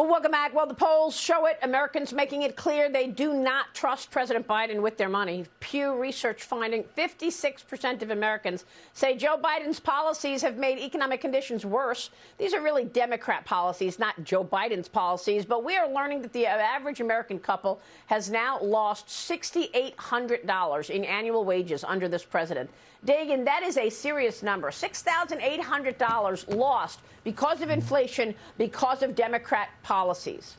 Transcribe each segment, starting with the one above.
Well, welcome back. Well, the polls show it. Americans making it clear they do not trust President Biden with their money. Pew Research finding 56% of Americans say Joe Biden's policies have made economic conditions worse. These are really Democrat policies, not Joe Biden's policies. But we are learning that the average American couple has now lost $6,800 in annual wages under this president. Dagen, that is a serious number. $6,800 lost because of inflation, because of Democrat policies.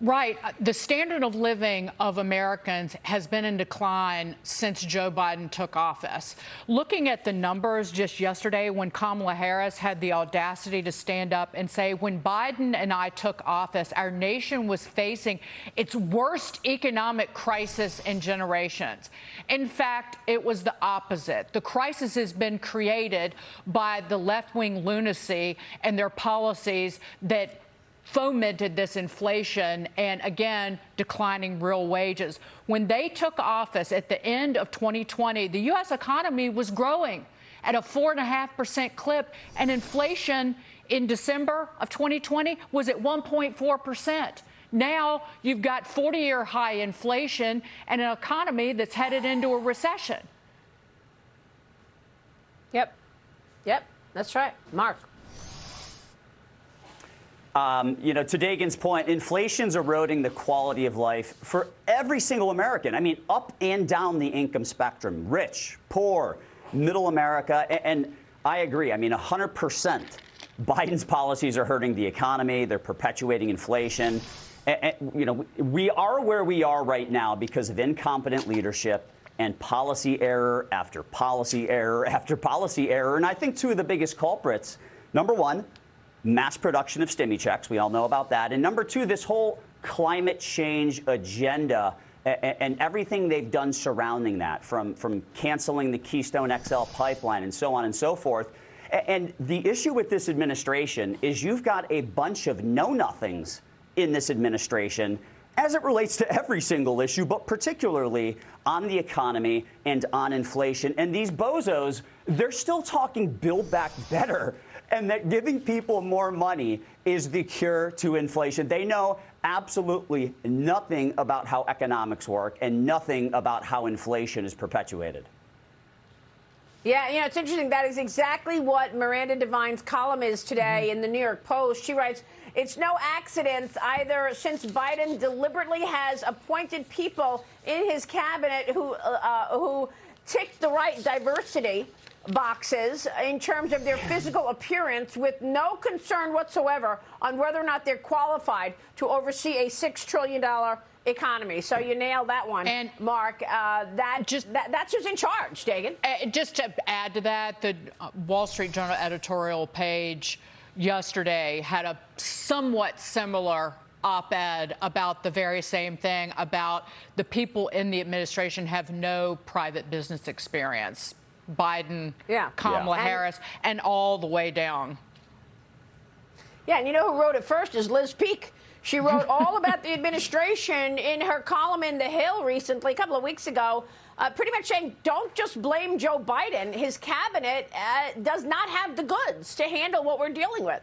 Right. The standard of living of Americans has been in decline since Joe Biden took office. Looking at the numbers just yesterday when Kamala Harris had the audacity to stand up and say, when Biden and I took office, our nation was facing its worst economic crisis in generations. In fact, it was the opposite. The crisis has been created by the left-wing lunacy and their policies that fomented this inflation and, again, declining real wages. When they took office at the end of 2020, the U.S. economy was growing at a 4.5% clip, and inflation in December of 2020 was at 1.4%. Now you've got 40-year high inflation and an economy that's headed into a recession. Yep, that's right. Mark. To Dagen's point, inflation's eroding the quality of life for every single American. I mean, up and down the income spectrum, rich, poor, middle America. And I agree. I mean, 100%. Biden's policies are hurting the economy. They're perpetuating inflation. We are where we are right now because of incompetent leadership and policy error after policy error after policy error. And I think two of the biggest culprits, number one, mass production of stimmy checks. We all know about that. And number two, this whole climate change agenda and everything they've done surrounding that, from canceling the Keystone XL pipeline and so on and so forth. And the issue with this administration is you've got a bunch of know-nothings in this administration as it relates to every single issue, but particularly on the economy and on inflation. And these bozos, they're still talking Build Back Better, and that giving people more money is the cure to inflation. They know absolutely nothing about how economics work and nothing about how inflation is perpetuated. Yeah, it's interesting. That is exactly what Miranda Devine's column is today in the New York Post. She writes, it's no accident either, since Biden deliberately has appointed people in his cabinet who tick the right diversity boxes in terms of their physical appearance, with no concern whatsoever on whether or not they're qualified to oversee a $6 trillion economy. So you nailed that one, and Mark. That's who's in charge, Dagen. Just to add to that, the Wall Street Journal editorial page yesterday had a somewhat similar op-ed about the very same thing, about the people in the administration have no private business experience. Biden, Kamala Harris, and all the way down. Yeah, and you know who wrote it first is Liz Peek. She wrote all about the administration in her column in The Hill recently, a couple of weeks ago, pretty much saying, don't just blame Joe Biden. His cabinet does not have the goods to handle what we're dealing with.